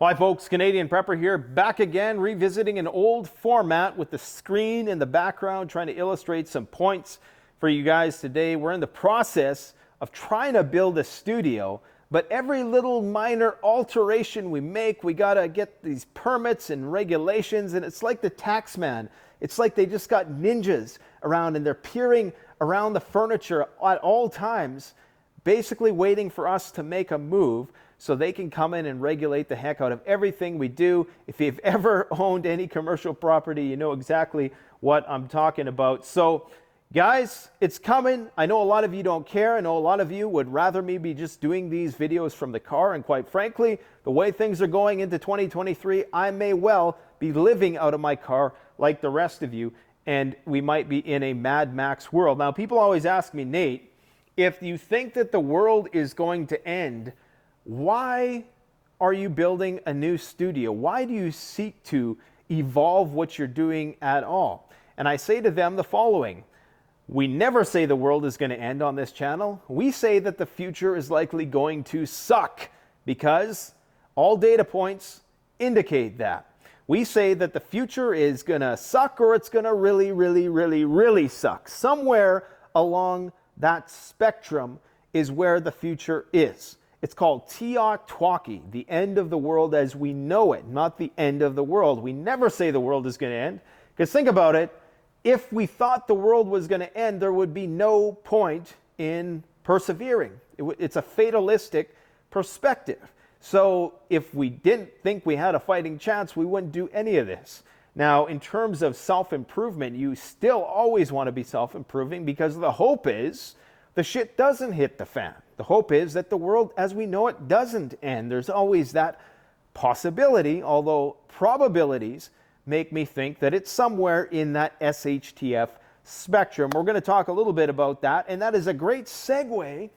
Hi folks, Canadian Prepper here, back again, revisiting an old format with the screen in the background, trying to illustrate some points for you guys today. We're in the process of trying to build a studio, but every little minor alteration we make, we gotta get these permits and regulations, and it's like the tax man. It's like they just got ninjas around and they're peering around the furniture at all times, basically waiting for us to make a move so they can come in and regulate the heck out of everything we do. If you've ever owned any commercial property, you know exactly what I'm talking about. So guys, it's coming. I know a lot of you don't care. I know a lot of you would rather me be just doing these videos from the car. And quite frankly, the way things are going into 2023, I may well be living out of my car like the rest of you. And we might be in a Mad Max world. Now, people always ask me, Nate, if you think that the world is going to end, why are you building a new studio? Why do you seek to evolve what you're doing at all? And I say to them the following: we never say the world is going to end on this channel. We say that the future is likely going to suck because all data points indicate that. We say that the future is going to suck, or it's going to really suck. Somewhere along that spectrum is where the future is. It's called Teotwalki, the end of the world as we know it, not the end of the world. We never say the world is going to end, because think about it. If we thought the world was going to end, there would be no point in persevering. It's a fatalistic perspective. So if we didn't think we had a fighting chance, we wouldn't do any of this. Now, in terms of self-improvement, you still always want to be self-improving, because the hope is the shit doesn't hit the fan. The hope is that the world as we know it doesn't end. There's always that possibility, although probabilities make me think that it's somewhere in that SHTF spectrum. We're going to talk a little bit about that, and that is a great segue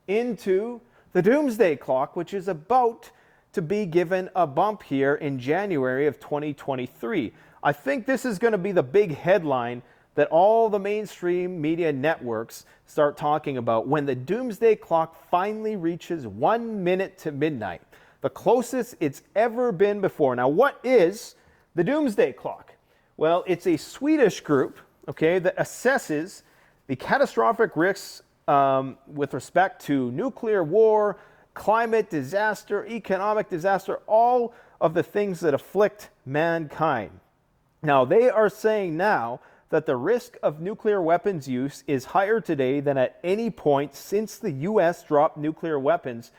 into the Doomsday Clock, which is about to be given a bump here in January of 2023. I think this is going to be the big headline that all the mainstream media networks start talking about when the Doomsday Clock finally reaches 1 minute to midnight, the closest it's ever been before. Now, what is the Doomsday Clock? Well, it's a Swedish group, okay, that assesses the catastrophic risks with respect to nuclear war, climate disaster, economic disaster, all of the things that afflict mankind. Now, they are saying now that the risk of nuclear weapons use is higher today than at any point since the US dropped nuclear weapons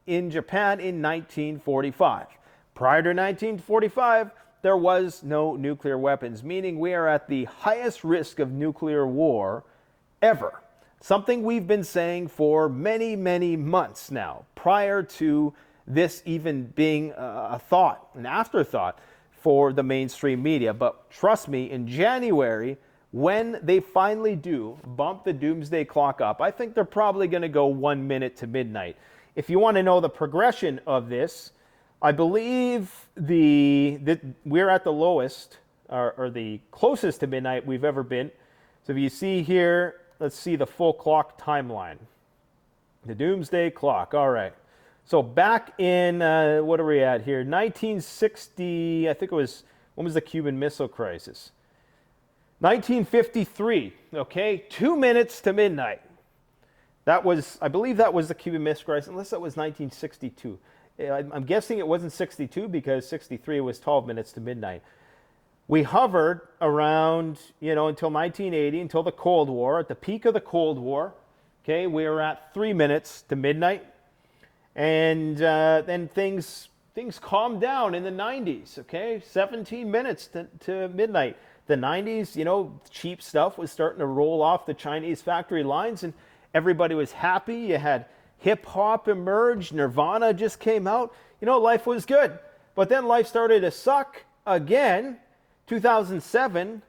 in Japan in 1945. Prior to 1945, there was no nuclear weapons, meaning we are at the highest risk of nuclear war ever. Something we've been saying for many months now, prior to this even being a thought, an afterthought for the mainstream media. But trust me, in January, when they finally do bump the Doomsday Clock up, I think they're probably going to go 1 minute to midnight. If you want to know the progression of this, I believe we're at the lowest, or the closest to midnight we've ever been. So if you see here, let's see the full clock timeline. The Doomsday Clock, all right. So back in, what are we at here? 1960, I think it was, when was the Cuban Missile Crisis? 1953, okay, 2 minutes to midnight. That was, I believe that was the Cuban Missile Crisis, unless that was 1962. I'm guessing it wasn't 62 because 63 was 12 minutes to midnight. We hovered around, until 1980, until the Cold War. At the peak of the Cold War, okay, we were at 3 minutes to midnight. And then things calmed down in the 90s, okay, 17 minutes to midnight. The 90s, cheap stuff was starting to roll off the Chinese factory lines, and everybody was happy. You had hip-hop emerge, Nirvana just came out. Life was good. But then life started to suck again. 2007,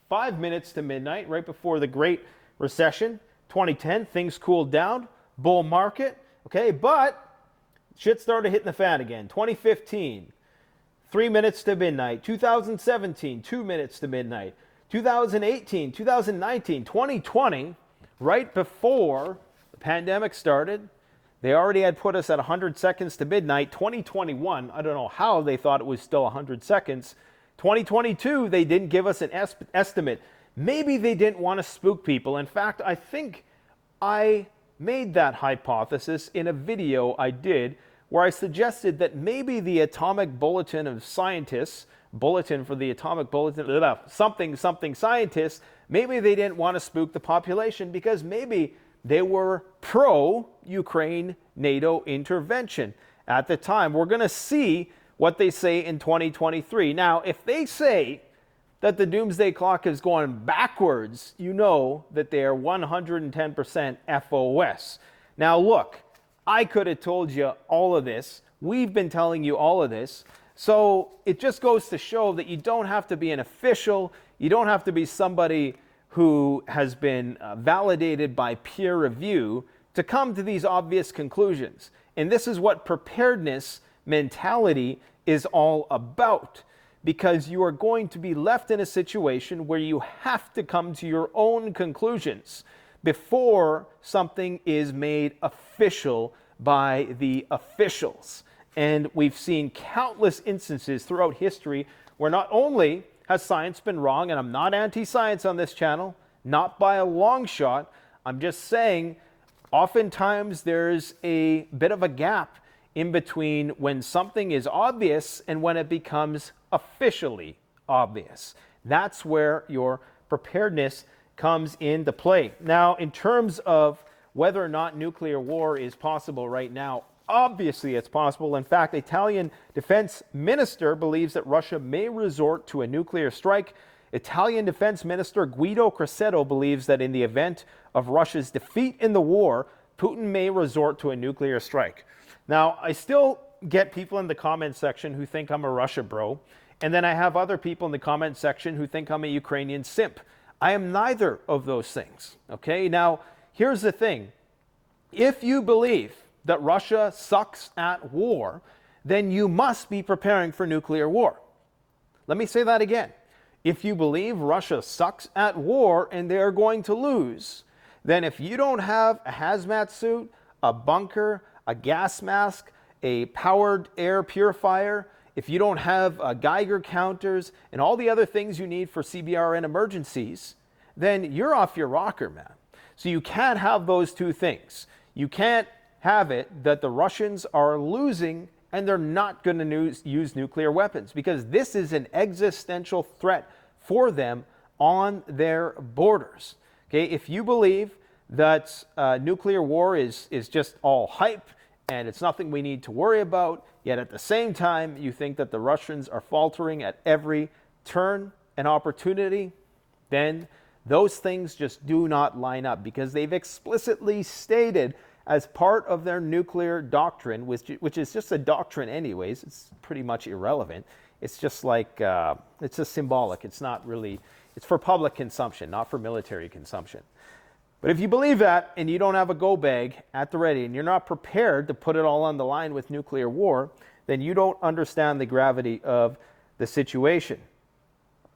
5 minutes to midnight, right before the Great Recession. 2010, things cooled down, bull market, okay, but shit started hitting the fan again. 2015, 3 minutes to midnight. 2017, 2 minutes to midnight. 2018, 2019, 2020, right before the pandemic started, They already had put us at 100 seconds to midnight. 2021, I don't know how they thought it was still 100 seconds. 2022, they didn't give us an estimate. Maybe they didn't want to spook people. In fact, I think I made that hypothesis in a video I did where I suggested that maybe the Atomic Bulletin of Scientists, Bulletin for the Atomic Bulletin, something scientists, maybe they didn't want to spook the population because maybe they were pro-Ukraine NATO intervention at the time. We're going to see what they say in 2023. Now, if they say that the Doomsday Clock is going backwards, you know that they are 110% FOS. Now, look, I could have told you all of this. We've been telling you all of this. So it just goes to show that you don't have to be an official. You don't have to be somebody who has been validated by peer review to come to these obvious conclusions. And this is what preparedness mentality is all about, because you are going to be left in a situation where you have to come to your own conclusions before something is made official by the officials. And we've seen countless instances throughout history where not only has science been wrong, and I'm not anti-science on this channel, not by a long shot, I'm just saying oftentimes there's a bit of a gap in between when something is obvious and when it becomes officially obvious. That's where your preparedness comes into play. Now, in terms of whether or not nuclear war is possible right now, obviously it's possible. In fact, Italian defense minister believes that Russia may resort to a nuclear strike. Italian defense minister Guido Crosetto believes that in the event of Russia's defeat in the war, Putin may resort to a nuclear strike. Now, I still get people in the comment section who think I'm a Russia bro, and then I have other people in the comment section who think I'm a Ukrainian simp. I am neither of those things, okay? Now, here's the thing. If you believe that Russia sucks at war, then you must be preparing for nuclear war. Let me say that again. If you believe Russia sucks at war and they're going to lose, then if you don't have a hazmat suit, a bunker, a gas mask, a powered air purifier, if you don't have Geiger counters and all the other things you need for CBRN emergencies, then you're off your rocker, man. So you can't have those two things. You can't have it that the Russians are losing and they're not going to use nuclear weapons, because this is an existential threat for them on their borders. Okay, if you believe that nuclear war is just all hype and it's nothing we need to worry about, yet at the same time you think that the Russians are faltering at every turn and opportunity, then those things just do not line up, because they've explicitly stated as part of their nuclear doctrine, which is just a doctrine anyways, it's pretty much irrelevant. It's just like, it's just symbolic. It's not really, it's for public consumption, not for military consumption. But if you believe that and you don't have a go bag at the ready and you're not prepared to put it all on the line with nuclear war, then you don't understand the gravity of the situation.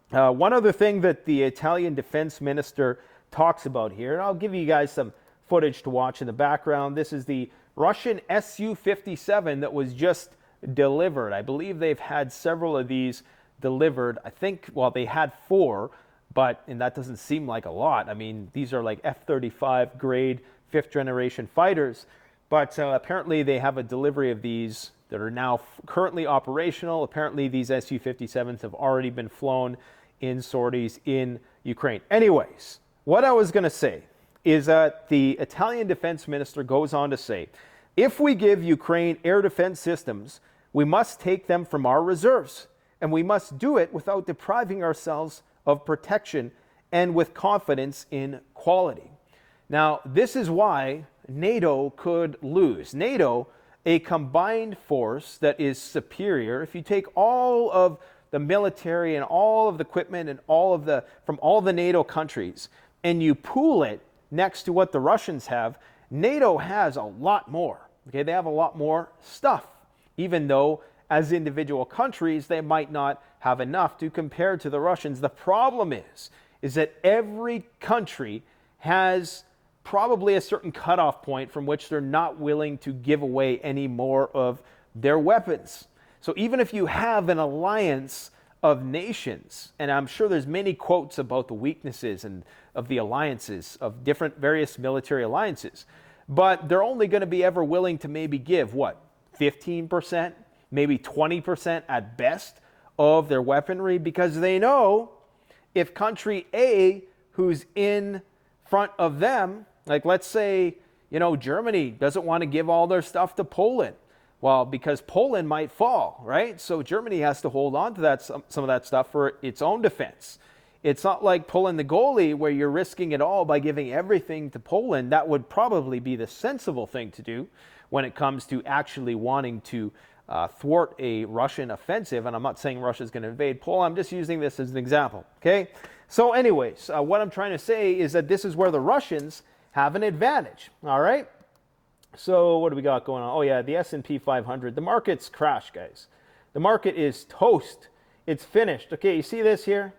One other thing that the Italian defense minister talks about here, and I'll give you guys some footage to watch in the background. This is the Russian Su-57 that was just delivered. I believe they've had several of these delivered. I think, well, they had 4, and that doesn't seem like a lot. I mean, these are like F-35 grade 5th generation fighters, but apparently they have a delivery of these that are now currently operational. Apparently these Su-57s have already been flown in sorties in Ukraine. Anyways, what I was going to say is that the Italian defense minister goes on to say, if we give Ukraine air defense systems, we must take them from our reserves, and we must do it without depriving ourselves of protection and with confidence in quality. Now, this is why NATO could lose. NATO, a combined force that is superior, if you take all of the military and all of the equipment and from all the NATO countries, and you pool it next to what the Russians have, NATO has a lot more. Okay, they have a lot more stuff, even though as individual countries they might not have enough to compare to the Russians. The problem is that every country has probably a certain cutoff point from which they're not willing to give away any more of their weapons. So even if you have an alliance of nations, and I'm sure there's many quotes about the weaknesses and of the alliances of different various military alliances, but they're only going to be ever willing to maybe give what, 15%, maybe 20% at best of their weaponry, because they know if country A, who's in front of them, like let's say, Germany doesn't want to give all their stuff to Poland. Well, because Poland might fall, right? So Germany has to hold on to that some of that stuff for its own defense. It's not like pulling the goalie where you're risking it all by giving everything to Poland. That would probably be the sensible thing to do when it comes to actually wanting to thwart a Russian offensive. And I'm not saying Russia's going to invade Poland. I'm just using this as an example, okay? So anyways, what I'm trying to say is that this is where the Russians have an advantage, all right? So what do we got going on? Oh yeah, the S&P 500. The market's crashed, guys. The market is toast. It's finished. Okay, you see this here?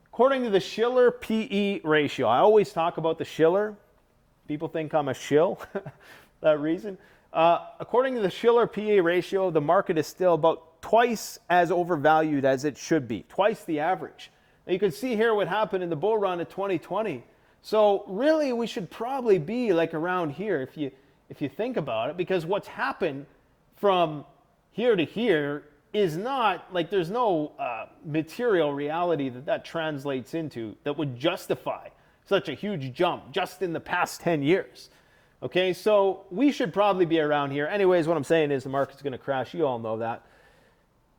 According to the Shiller PE ratio, I always talk about the Shiller. People think I'm a shill for that reason. According to the Shiller PE ratio, the market is still about twice as overvalued as it should be, twice the average. Now you can see here what happened in the bull run of 2020. So really, we should probably be like around here if you think about it, because what's happened from here to here is not like there's no material reality that translates into that would justify such a huge jump just in the past 10 years. Okay, so we should probably be around here. Anyways, what I'm saying is the market's going to crash. You all know that.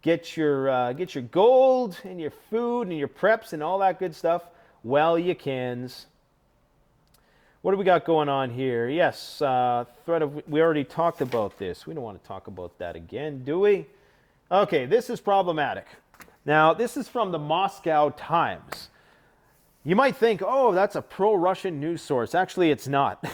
Get your gold and your food and your preps and all that good stuff while you can. What do we got going on here? Yes, we already talked about this. We don't want to talk about that again, do we? Okay, this is problematic. Now, this is from the Moscow Times. You might think, oh, that's a pro-Russian news source. Actually, it's not.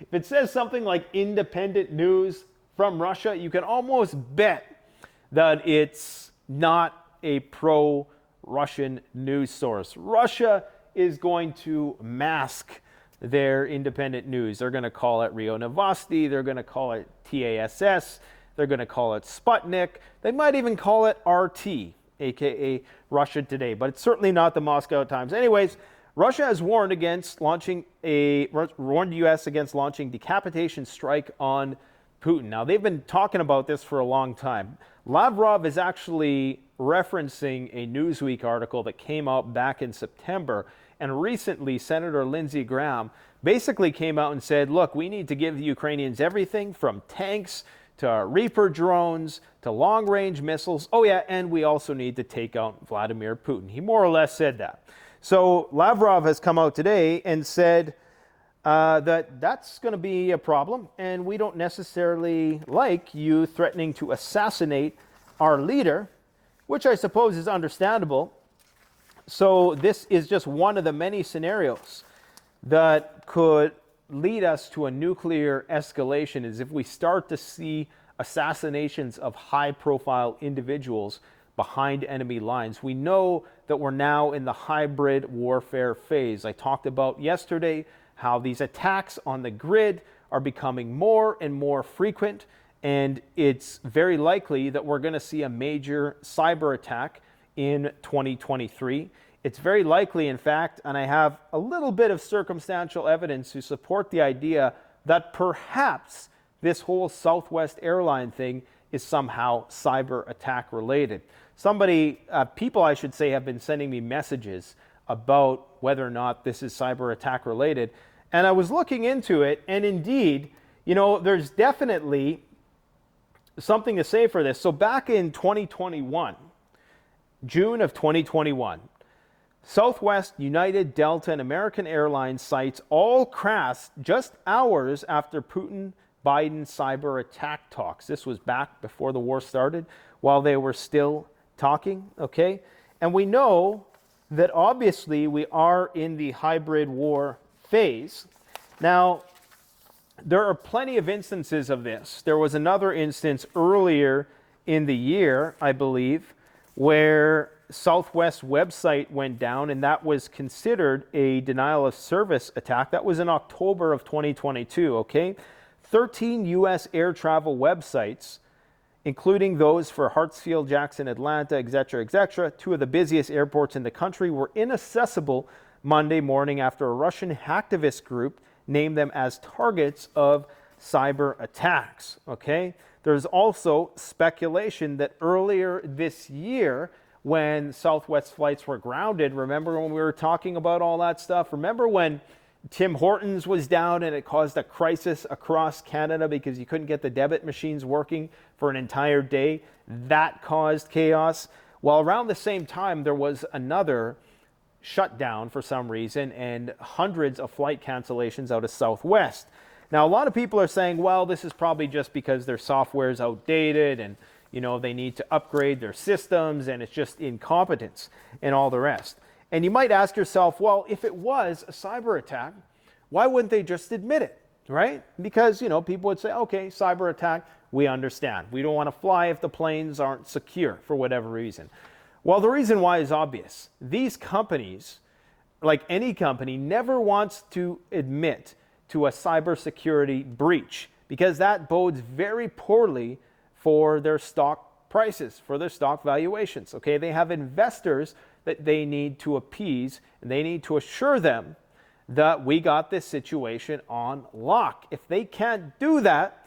If it says something like independent news from Russia, you can almost bet that it's not a pro-Russian news source. Russia is going to mask their independent news. They're going to call it Rio Novosti. They're going to call it TASS. They're going to call it Sputnik. They might even call it RT, aka Russia Today, but it's certainly not the Moscow Times. Anyways, Russia has warned the U.S. against launching decapitation strike on Putin. Now, they've been talking about this for a long time. Lavrov is actually referencing a Newsweek article that came out back in September. And recently, Senator Lindsey Graham basically came out and said, look, we need to give the Ukrainians everything from tanks to Reaper drones to long-range missiles. Oh, yeah, and we also need to take out Vladimir Putin. He more or less said that. So Lavrov has come out today and said that that's going to be a problem, and we don't necessarily like you threatening to assassinate our leader, which I suppose is understandable. So this is just one of the many scenarios that could lead us to a nuclear escalation, is if we start to see assassinations of high-profile individuals behind enemy lines. We know that we're now in the hybrid warfare phase. I talked about yesterday how these attacks on the grid are becoming more and more frequent, and it's very likely that we're going to see a major cyber attack in 2023. It's very likely, in fact, and I have a little bit of circumstantial evidence to support the idea that perhaps this whole Southwest airline thing is somehow cyber attack related. People I should say, have been sending me messages about whether or not this is cyber attack related. And I was looking into it, and indeed, there's definitely something to say for this. So back in 2021, June of 2021, Southwest, United, Delta, and American Airlines sites all crashed just hours after Putin-Biden cyber attack talks. This was back before the war started, while they were still talking, okay? And we know that obviously we are in the hybrid war phase. Now, there are plenty of instances of this. There was another instance earlier in the year, I believe, where Southwest website went down, and that was considered a denial of service attack. That was in October of 2022, okay? 13 U.S. air travel websites, including those for Hartsfield, Jackson, Atlanta, etc., two of the busiest airports in the country, were inaccessible Monday morning after a Russian hacktivist group named them as targets of cyber attacks, okay? There's also speculation that earlier this year, when Southwest flights were grounded, remember when we were talking about all that stuff? Remember when Tim Hortons was down and it caused a crisis across Canada because you couldn't get the debit machines working for an entire day? That caused chaos. Well, around the same time, there was another shutdown for some reason and hundreds of flight cancellations out of Southwest. Now, a lot of people are saying, well, this is probably just because their software is outdated and, you know, they need to upgrade their systems and it's just incompetence and all the rest. And you might ask yourself, well, if it was a cyber attack, why wouldn't they just admit it, right? Because, you know, people would say, okay, cyber attack, we understand. We don't want to fly if the planes aren't secure for whatever reason. Well, the reason why is obvious. These companies, like any company, never wants to admit to a cybersecurity breach because that bodes very poorly for their stock prices, for their stock valuations. Okay, they have investors that they need to appease, and they need to assure them that we got this situation on lock. If they can't do that,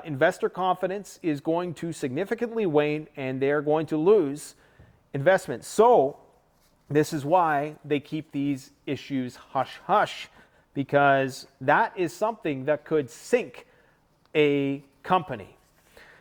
investor confidence is going to significantly wane and they're going to lose investment. So this is why they keep these issues hush-hush, because that is something that could sink a company.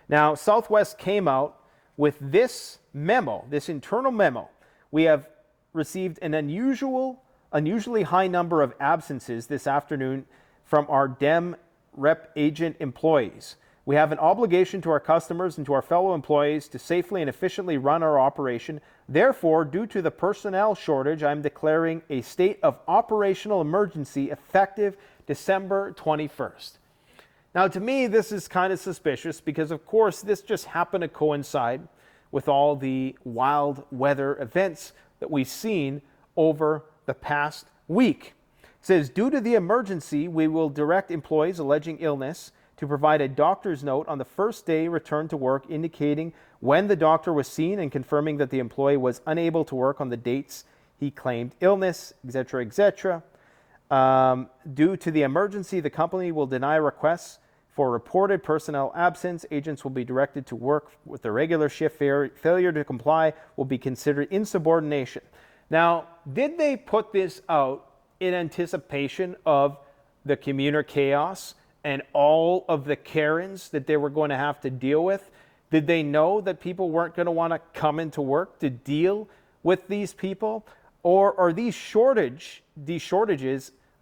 Now, Southwest came out with this memo, this internal memo. We have received an unusually high number of absences this afternoon from our DEM rep agent employees. We have an obligation to our customers and to our fellow employees to safely and efficiently run our operation. Therefore, due to the personnel shortage, I'm declaring a state of operational emergency effective December 21st. Now, to me, this is kind of suspicious because, of course, this just happened to coincide with all the wild weather events that we've seen over the past week. It says, due to the emergency, we will direct employees alleging illness to provide a doctor's note on the first day return to work indicating when the doctor was seen and confirming that the employee was unable to work on the dates he claimed illness, etc. Due to the emergency, the company will deny requests for reported personnel absence. Agents will be directed to work with the regular shift. Failure to comply will be considered insubordination. Now, did they put this out in anticipation of the commuter chaos and all of the Karens that they were going to have to deal with? Did they know that people weren't going to want to come into work to deal with these people? Or are these shortages,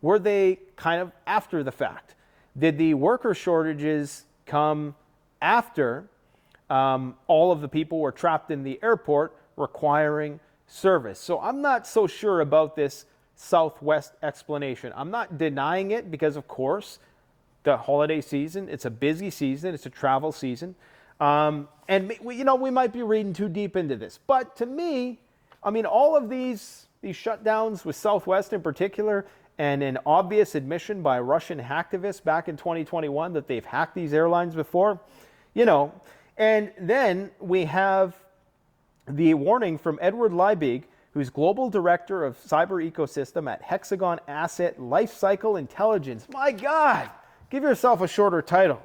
were they kind of after the fact? Did the worker shortages come after all of the people were trapped in the airport requiring service? So I'm not so sure about this Southwest explanation. I'm not denying it because, of course, the holiday season, it's a busy season, it's a travel season. And we might be reading too deep into this. But to me, I mean, all of these shutdowns with Southwest in particular, and an obvious admission by Russian hacktivists back in 2021 that they've hacked these airlines before, and then we have the warning from Edward Liebig, who's Global Director of Cyber Ecosystem at Hexagon Asset Lifecycle Intelligence. My God, give yourself a shorter title.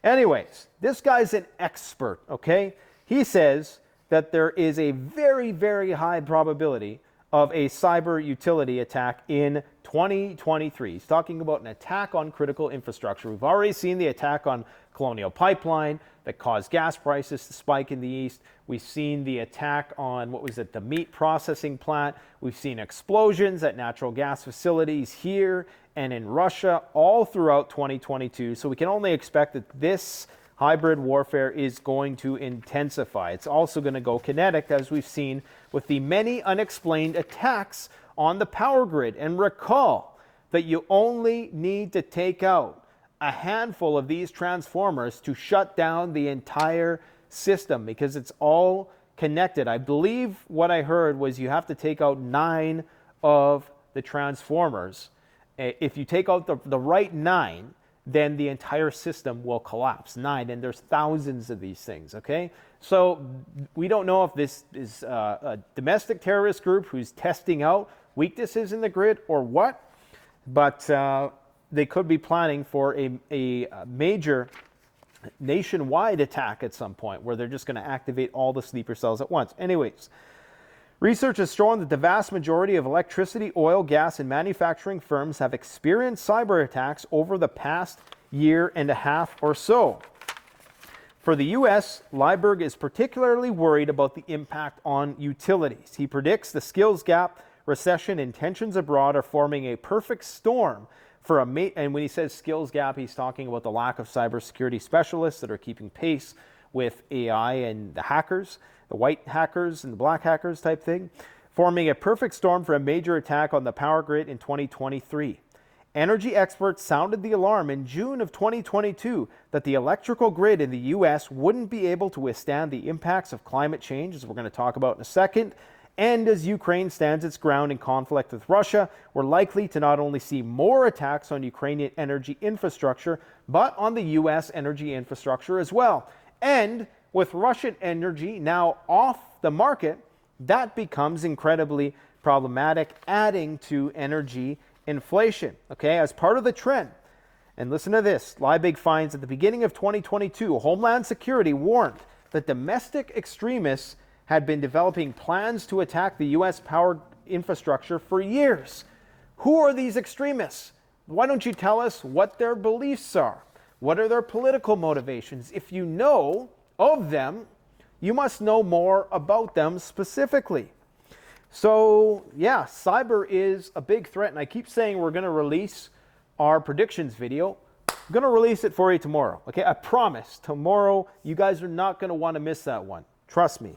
Anyways, this guy's an expert, okay? He says that there is a very, very high probability of a cyber utility attack in 2023. He's talking about an attack on critical infrastructure. We've already seen the attack on Colonial Pipeline that caused gas prices to spike in the east. We've seen the attack on, the meat processing plant. We've seen explosions at natural gas facilities here and in Russia all throughout 2022. So we can only expect that this hybrid warfare is going to intensify. It's also going to go kinetic, as we've seen with the many unexplained attacks on the power grid. And recall that you only need to take out a handful of these transformers to shut down the entire system, because it's all connected. I believe what I heard was you have to take out 9 of the transformers. If you take out the right 9, then the entire system will collapse. 9, and there's thousands of these things, okay? So we don't know if this is a domestic terrorist group who's testing out weaknesses in the grid or what, but they could be planning for a major nationwide attack at some point where they're just going to activate all the sleeper cells at once. Anyways, research has shown that the vast majority of electricity, oil, gas, and manufacturing firms have experienced cyber attacks over the past year and a half or so. For the U.S., Lieberg is particularly worried about the impact on utilities. He predicts the skills gap, recession, and tensions abroad are forming a perfect storm for and when he says skills gap, he's talking about the lack of cybersecurity specialists that are keeping pace with AI and the hackers, the white hackers and the black hackers type thing, forming a perfect storm for a major attack on the power grid in 2023. Energy experts sounded the alarm in June of 2022 that the electrical grid in the U.S. wouldn't be able to withstand the impacts of climate change, as we're going to talk about in a second. And as Ukraine stands its ground in conflict with Russia, we're likely to not only see more attacks on Ukrainian energy infrastructure, but on the U.S. energy infrastructure as well. And with Russian energy now off the market, that becomes incredibly problematic, adding to energy inflation, okay, as part of the trend. And listen to this. Liebig finds at the beginning of 2022, Homeland Security warned that domestic extremists had been developing plans to attack the U.S. power infrastructure for years. Who are these extremists? Why don't you tell us what their beliefs are? What are their political motivations? If you know of them, you must know more about them specifically. So, yeah, cyber is a big threat, and I keep saying we're going to release our predictions video. I'm going to release it for you tomorrow, okay? I promise. Tomorrow, you guys are not going to want to miss that one. Trust me.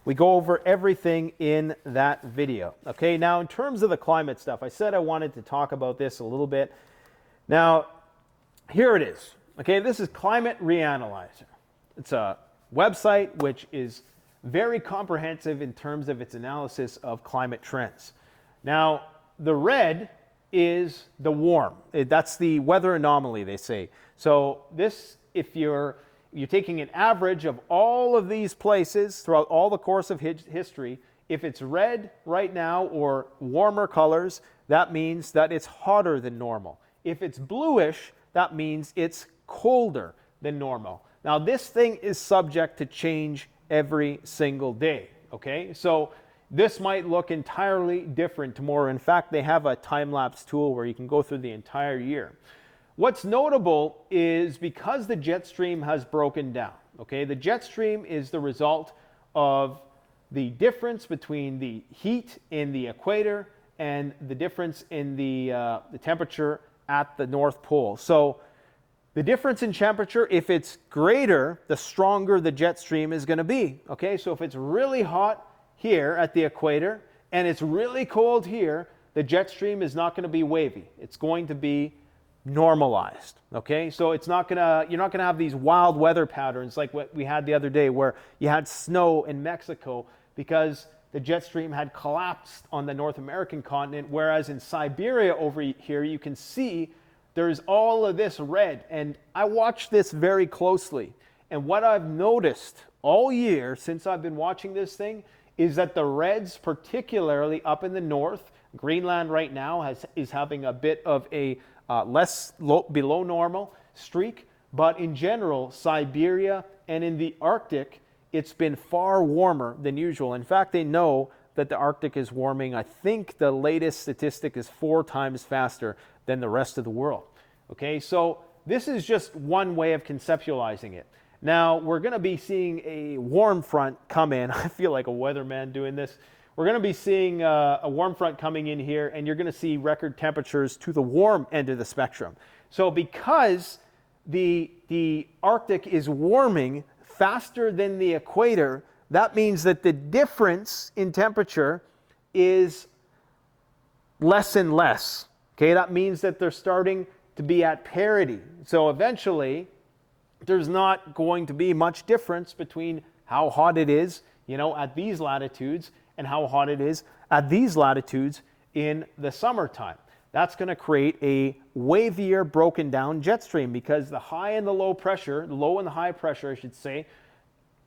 We go over everything in that video. Okay, now in terms of the climate stuff, I said I wanted to talk about this a little bit. Now, here it is. Okay, this is Climate Reanalyzer. It's a website which is very comprehensive in terms of its analysis of climate trends. Now, the red is the warm. That's the weather anomaly, they say. So this, if you're taking an average of all of these places throughout all the course of history. If it's red right now or warmer colors, that means that it's hotter than normal. If it's bluish, that means it's colder than normal. Now, this thing is subject to change every single day, okay? So this might look entirely different tomorrow. In fact, they have a time-lapse tool where you can go through the entire year. What's notable is because the jet stream has broken down, okay? The jet stream is the result of the difference between the heat in the equator and the difference in the temperature at the North Pole. So the difference in temperature, if it's greater, the stronger the jet stream is going to be, okay? So if it's really hot here at the equator and it's really cold here, the jet stream is not going to be wavy. It's going to be normalized, okay? So it's not gonna, you're not gonna have these wild weather patterns like what we had the other day where you had snow in Mexico because the jet stream had collapsed on the North American continent, whereas in Siberia over here you can see there's all of this red. And I watched this very closely, and what I've noticed all year since I've been watching this thing is that the reds, particularly up in the north, Greenland right now is having a bit of a below normal streak, but in general, Siberia and in the Arctic, it's been far warmer than usual. In fact, they know that the Arctic is warming. I think the latest statistic is 4 times faster than the rest of the world. Okay, so this is just one way of conceptualizing it. Now, we're going to be seeing a warm front come in. I feel like a weatherman doing this. We're going to be seeing a warm front coming in here, and you're going to see record temperatures to the warm end of the spectrum. So because the Arctic is warming faster than the equator, that means that the difference in temperature is less and less. Okay, that means that they're starting to be at parity. So eventually, there's not going to be much difference between how hot it is at these latitudes and how hot it is at these latitudes in the summertime. That's going to create a wavier, broken down jet stream because the high and the low pressure, the low and the high pressure, I should say,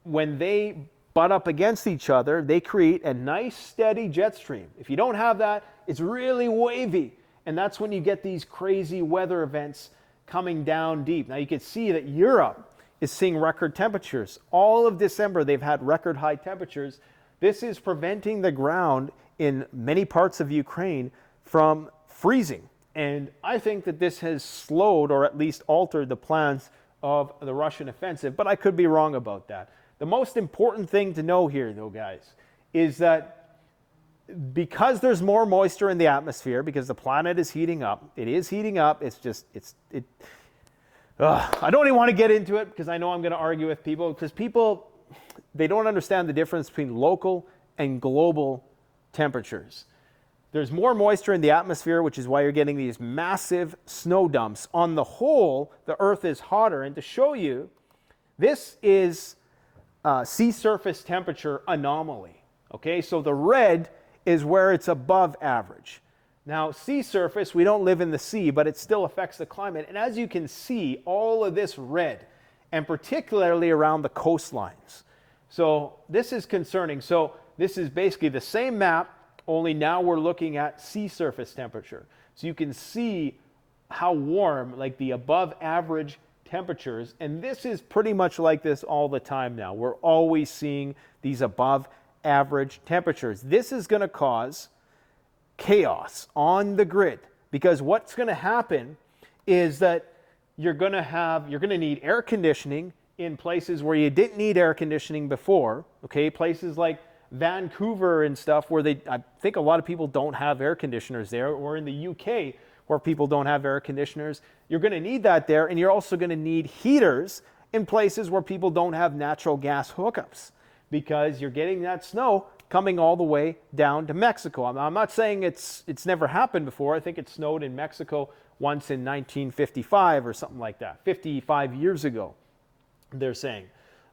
when they butt up against each other, they create a nice steady jet stream. If you don't have that, it's really wavy. And that's when you get these crazy weather events coming down deep. Now you can see that Europe is seeing record temperatures. All of December, they've had record high temperatures. This is preventing the ground in many parts of Ukraine from freezing. And I think that this has slowed or at least altered the plans of the Russian offensive, but I could be wrong about that. The most important thing to know here, though, guys, is that because there's more moisture in the atmosphere, because the planet is heating up, it is heating up, I don't even want to get into it because I know I'm going to argue with people, because people, they don't understand the difference between local and global temperatures. There's more moisture in the atmosphere, which is why you're getting these massive snow dumps. On the whole, the Earth is hotter. And to show you, this is sea surface temperature anomaly. Okay, so the red is where it's above average. Now, sea surface, we don't live in the sea, but it still affects the climate. And as you can see, all of this red, and particularly around the coastlines. So this is concerning. So this is basically the same map, only now we're looking at sea surface temperature. So you can see how warm, like the above average temperatures, and this is pretty much like this all the time now. We're always seeing these above average temperatures. This is going to cause chaos on the grid, because what's going to happen is that you're going to need air conditioning in places where you didn't need air conditioning before. Okay, places like Vancouver and stuff where I think a lot of people don't have air conditioners there, or in the UK where people don't have air conditioners. You're going to need that there, and you're also going to need heaters in places where people don't have natural gas hookups, because you're getting that snow coming all the way down to Mexico. I'm not saying it's never happened before. I think it snowed in Mexico once in 1955 or something like that, 55 years ago, they're saying.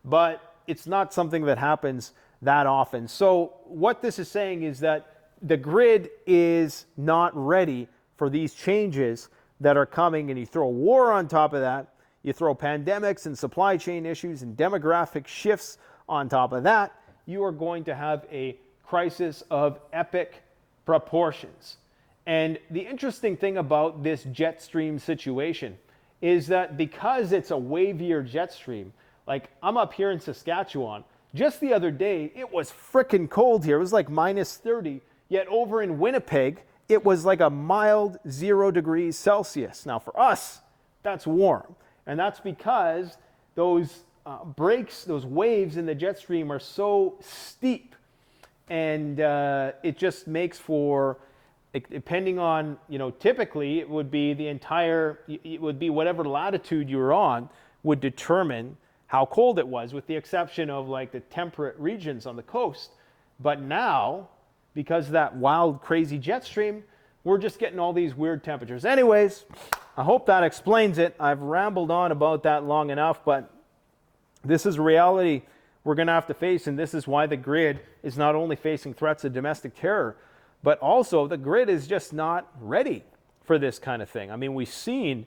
But it's not something that happens that often. So what this is saying is that the grid is not ready for these changes that are coming, and you throw a war on top of that, you throw pandemics and supply chain issues and demographic shifts on top of that, you are going to have a crisis of epic proportions. And the interesting thing about this jet stream situation is that because it's a wavier jet stream, like I'm up here in Saskatchewan, just the other day, it was frickin' cold here. It was like minus 30, yet over in Winnipeg, it was like a mild 0 degrees Celsius. Now for us, that's warm. And that's because those breaks, those waves in the jet stream are so steep, and it just makes for, depending on, typically it would be whatever latitude you're on would determine how cold it was, with the exception of like the temperate regions on the coast. But now, because of that wild, crazy jet stream, we're just getting all these weird temperatures. Anyways, I hope that explains it. I've rambled on about that long enough, but this is reality we're going to have to face, and this is why the grid is not only facing threats of domestic terror, but also the grid is just not ready for this kind of thing. I mean, we've seen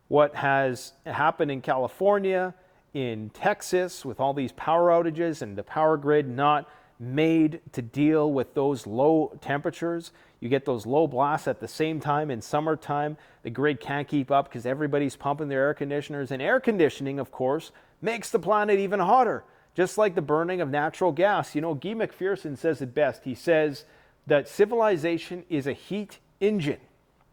what has happened in California, in Texas, with all these power outages and the power grid not made to deal with those low temperatures. You get those low blasts at the same time in summertime. The grid can't keep up because everybody's pumping their air conditioners. And air conditioning, of course, makes the planet even hotter, just like the burning of natural gas. Guy McPherson says it best. He says that civilization is a heat engine.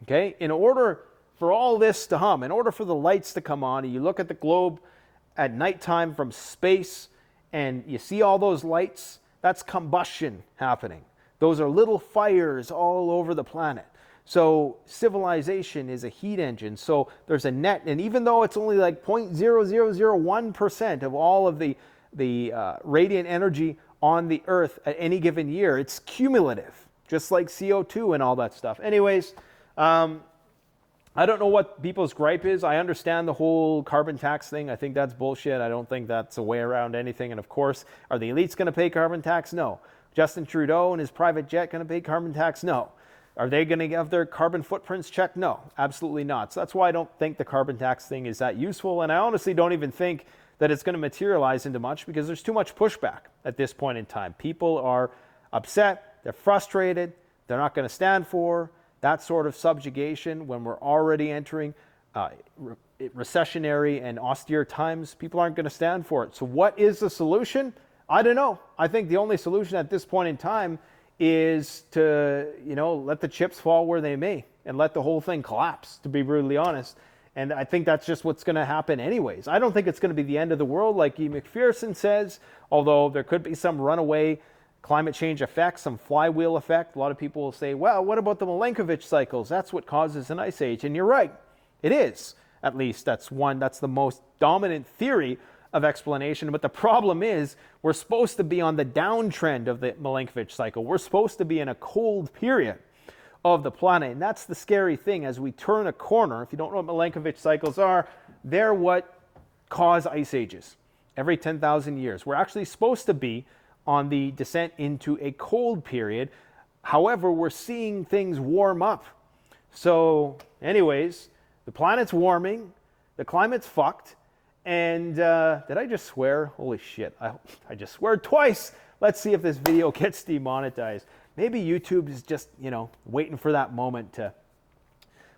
Okay? In order for all this to hum, in order for the lights to come on, and you look at the globe at nighttime from space and you see all those lights, that's combustion happening. Those are little fires all over the planet. So civilization is a heat engine. So there's a net, and even though it's only like 0.0001% of all of the radiant energy on the Earth at any given year, it's cumulative, just like CO2 and all that stuff. Anyways, I don't know what people's gripe is. I understand the whole carbon tax thing. I think that's bullshit. I don't think that's a way around anything. And of course, are the elites going to pay carbon tax? No. Justin Trudeau and his private jet going to pay carbon tax? No. Are they going to have their carbon footprints checked? No, absolutely not. So that's why I don't think the carbon tax thing is that useful. And I honestly don't even think that it's going to materialize into much, because there's too much pushback at this point in time. People are upset. They're frustrated. They're not going to stand for that sort of subjugation when we're already entering recessionary and austere times. People aren't going to stand for it. So what is the solution? I don't know. I think the only solution at this point in time is to, let the chips fall where they may and let the whole thing collapse, to be brutally honest. And I think that's just what's going to happen anyways. I don't think it's going to be the end of the world like E. McPherson says, although there could be some runaway climate change effect, some flywheel effect. A lot of people will say, well, what about the Milankovitch cycles? That's what causes an ice age. And you're right. It is. At least that's the most dominant theory of explanation. But the problem is we're supposed to be on the downtrend of the Milankovitch cycle. We're supposed to be in a cold period of the planet. And that's the scary thing. As we turn a corner, if you don't know what Milankovitch cycles are, they're what cause ice ages every 10,000 years. We're actually supposed to be on the descent into a cold period. However, we're seeing things warm up. So anyways, the planet's warming, the climate's fucked, and did I just swear? Holy shit, I just swear twice. Let's see if this video gets demonetized. Maybe YouTube is just, waiting for that moment to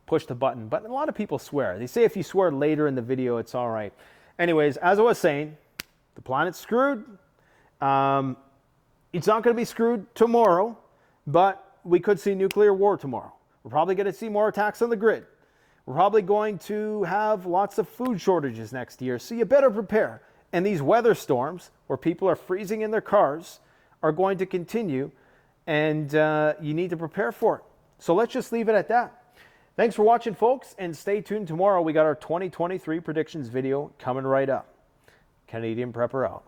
push the button. But a lot of people swear. They say if you swear later in the video, it's all right. Anyways, as I was saying, the planet's screwed. It's not going to be screwed tomorrow, but we could see nuclear war tomorrow. We're probably going to see more attacks on the grid. We're probably going to have lots of food shortages next year, so you better prepare. And these weather storms, where people are freezing in their cars, are going to continue, and you need to prepare for it. So let's just leave it at that. Thanks for watching, folks, and stay tuned tomorrow. We got our 2023 predictions video coming right up. Canadian Prepper out.